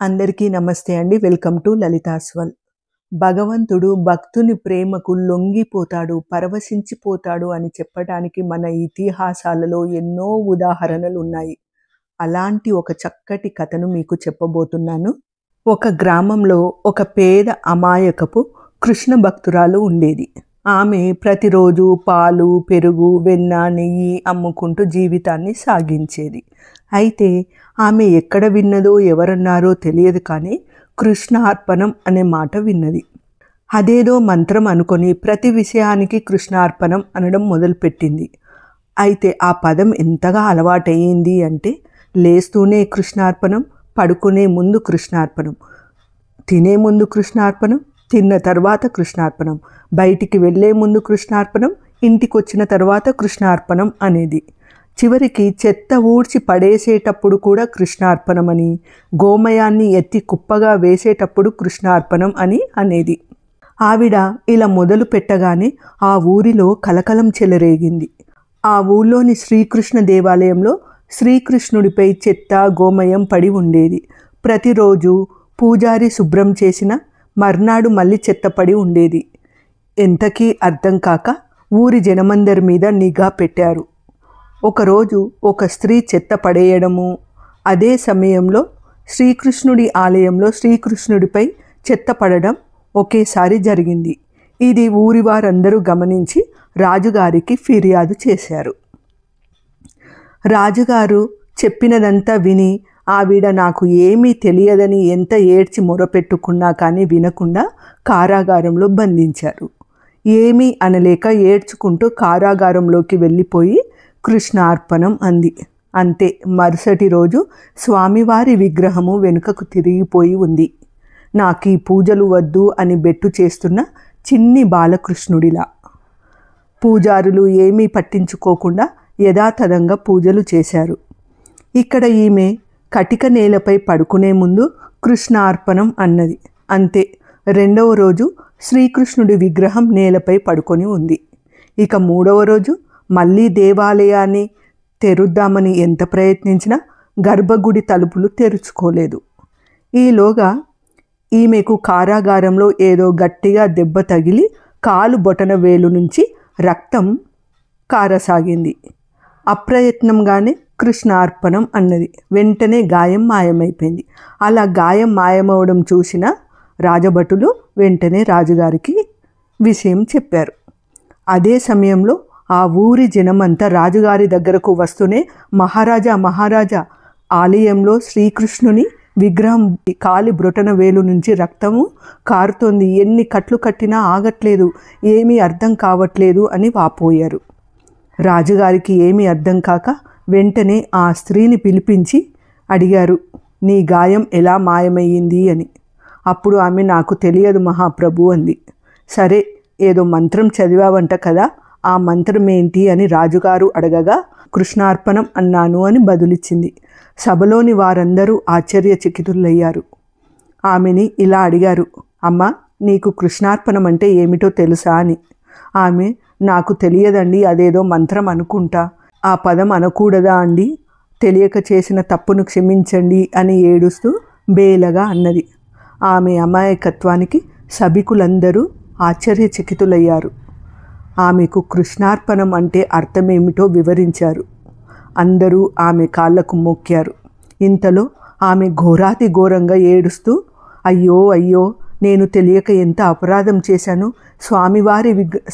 అందరికీ నమస్తే అండి. వెల్కమ్ టు లలితాస్వల్. భగవంతుడు భక్తుని ప్రేమకు లొంగిపోతాడు, పరవశించిపోతాడు అని చెప్పడానికి మన ఇతిహాసాలలో ఎన్నో ఉదాహరణలు ఉన్నాయి. అలాంటి ఒక చక్కటి కథను మీకు చెప్పబోతున్నాను. ఒక గ్రామంలో ఒక పేద అమాయకపు కృష్ణ భక్తురాలు ఉండేది. ఆమె ప్రతిరోజు పాలు, పెరుగు, వెన్న, నెయ్యి అమ్ముకుంటూ జీవితాన్ని సాగించేది. అయితే ఆమె ఎక్కడ విన్నదో ఎవరన్నారో తెలియదు, కానీ కృష్ణార్పణం అనే మాట విన్నది. అదేదో మంత్రం అనుకొని ప్రతి విషయానికి కృష్ణార్పణం అనడం మొదలుపెట్టింది. అయితే ఆ పదం ఎంతగా అలవాటయ్యింది అంటే, లేస్తూనే కృష్ణార్పణం, పడుకునే ముందు కృష్ణార్పణం, తినే ముందు కృష్ణార్పణం, తిన్న తర్వాత కృష్ణార్పణం, బయటికి వెళ్ళే ముందు కృష్ణార్పణం, ఇంటికి వచ్చిన తర్వాత కృష్ణార్పణం అనేది. చివరికి చెత్త ఊడ్చి పడేసేటప్పుడు కూడా కృష్ణార్పణం అని, గోమయాన్ని ఎత్తి కుప్పగా వేసేటప్పుడు కృష్ణార్పణం అని అనేది. ఆవిడ ఇలా మొదలు పెట్టగానే ఆ ఊరిలో కలకలం చెలరేగింది. ఆ ఊళ్ళోని శ్రీకృష్ణ దేవాలయంలో శ్రీకృష్ణుడిపై చెత్త, గోమయం పడి ఉండేది. ప్రతిరోజు పూజారి శుభ్రం చేసిన మర్నాడు మళ్ళీ చెత్త పడి ఉండేది. ఎంతకీ అర్థం కాక ఊరి జనమందరి మీద నిఘా పెట్టారు. ఒకరోజు ఒక స్త్రీ చెత్త పడేయడము, అదే సమయంలో శ్రీకృష్ణుడి ఆలయంలో శ్రీకృష్ణుడిపై చెత్త పడడం ఒకేసారి జరిగింది. ఇది ఊరి వారందరూ గమనించి రాజుగారికి ఫిర్యాదు చేశారు. రాజుగారు చెప్పినదంతా విని ఆవిడ నాకు ఏమీ తెలియదని ఎంత ఏడ్చి మొరపెట్టుకున్నా కానీ వినకుండా కారాగారంలో బంధించారు. ఏమీ అనలేక ఏడ్చుకుంటూ కారాగారంలోకి వెళ్ళిపోయి కృష్ణార్పణం అంది. అంతే, మరుసటి రోజు స్వామివారి విగ్రహము వెనుకకు తిరిగిపోయి ఉంది. నాకు ఈ పూజలు వద్దు అని బెట్టు చేస్తున్న చిన్ని బాలకృష్ణుడిలా. పూజారులు ఏమీ పట్టించుకోకుండా యథాతథంగా పూజలు చేశారు. ఇక్కడ ఈమె కటిక నేలపై పడుకునే ముందు కృష్ణార్పణం అన్నది. అంతే, రెండవ రోజు శ్రీకృష్ణుడి విగ్రహం నేలపై పడుకొని ఉంది. ఇక మూడవ రోజు మళ్ళీ దేవాలయాన్ని తెరుద్దామని ఎంత ప్రయత్నించినా గర్భగుడి తలుపులు తెరుచుకోలేదు. ఈలోగా ఈమెకు కారాగారంలో ఏదో గట్టిగా దెబ్బ తగిలి కాలు బొటన వేలు నుంచి రక్తం కారసాగింది. అప్రయత్నంగానే కృష్ణార్పణం అన్నది. వెంటనే గాయం మాయమైపోయింది. అలా గాయం మాయమవడం చూసిన రాజభటులు వెంటనే రాజుగారికి విషయం చెప్పారు. అదే సమయంలో ఆ ఊరి జనమంతా రాజుగారి దగ్గరకు వస్తూనే, మహారాజా, ఆలయంలో శ్రీకృష్ణుని విగ్రహం కాలి బ్రొటన వేలు నుంచి రక్తము కారుతోంది, ఎన్ని కట్లు కట్టినా ఆగట్లేదు, ఏమీ అర్థం కావట్లేదు అని వాపోయారు. రాజుగారికి ఏమీ అర్థం కాక వెంటనే ఆ స్త్రీని పిలిపించి అడిగారు, నీ గాయం ఎలా మాయమయ్యింది అని. అప్పుడు ఆమె, నాకు తెలియదు మహాప్రభు అంది. సరే, ఏదో మంత్రం చదివావంట కదా, ఆ మంత్రం ఏంటి అని రాజుగారు అడగగా, కృష్ణార్పణం అన్నాను అని బదులిచ్చింది. సభలోని వారందరూ ఆశ్చర్యచకితులయ్యారు. ఆమెని ఇలా అడిగారు, అమ్మ, నీకు కృష్ణార్పణం అంటే ఏమిటో తెలుసా అని. ఆమె, నాకు తెలియదండి, అదేదో మంత్రం అనుకుంటా, ఆ పదం అనకూడదా అండి, తెలియక చేసిన తప్పును క్షమించండి అని ఏడుస్తూ బేలగా అన్నది. ఆమె అమాయకత్వానికి సభికులందరూ ఆశ్చర్యచకితులయ్యారు. ఆమెకు కృష్ణార్పణం అంటే అర్థమేమిటో వివరించారు. అందరూ ఆమె కాళ్లకు మొక్కారు. ఇంతలో ఆమె ఘోరాతి ఘోరంగా ఏడుస్తూ, అయ్యో, నేను తెలియక ఎంత అపరాధం చేశాను,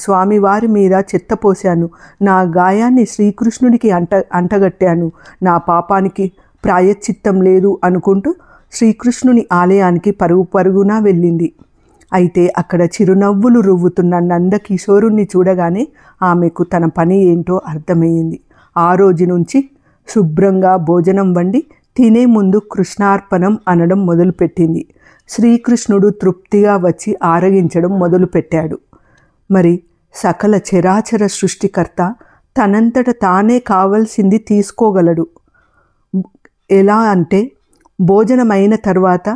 స్వామివారి మీద చెత్త పోశాను, నా గాయాన్ని శ్రీకృష్ణుడికి అంటగట్టాను, నా పాపానికి ప్రాయశ్చిత్తం లేదు అనుకుంటూ శ్రీకృష్ణుని ఆలయానికి పరుగున వెళ్ళింది. అయితే అక్కడ చిరునవ్వులు రువ్వుతున్న నందకిషోరుణ్ణి చూడగానే ఆమెకు తన పని ఏంటో అర్థమయ్యింది. ఆ రోజు నుంచి శుభ్రంగా భోజనం వండి తినే ముందు కృష్ణార్పణం అనడం మొదలుపెట్టింది. శ్రీకృష్ణుడు తృప్తిగా వచ్చి ఆరగించడం మొదలుపెట్టాడు. మరి సకల చరాచర సృష్టికర్త తనంతట తానే కావలసింది తీసుకోగలడు. ఎలా అంటే, భోజనమైన తర్వాత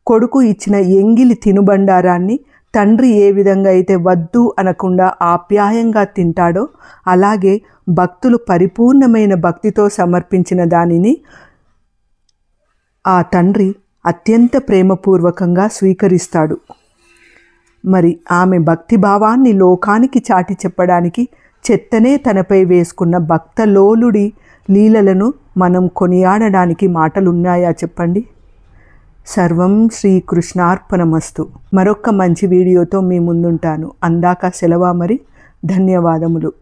కొడుకు ఇచ్చిన ఎంగిలి తినుబండారాన్ని తండ్రి ఏ విధంగా అయితే వద్దు అనకుండా ఆప్యాయంగా తింటాడో, అలాగే భక్తులు పరిపూర్ణమైన భక్తితో సమర్పించిన దానిని ఆ తండ్రి అత్యంత ప్రేమపూర్వకంగా స్వీకరిస్తాడు. మరి ఆమె భక్తిభావాన్ని లోకానికి చాటి చెప్పడానికి చెత్తనే తనపై వేసుకున్న భక్తలోలుడి లీలలను మనం కొనియాడడానికి మాటలున్నాయా చెప్పండి? సర్వం శ్రీకృష్ణార్పణమస్తు. మరొక్క మంచి వీడియోతో మీ ముందుంటాను. అందాక సెలవా మరి. ధన్యవాదములు.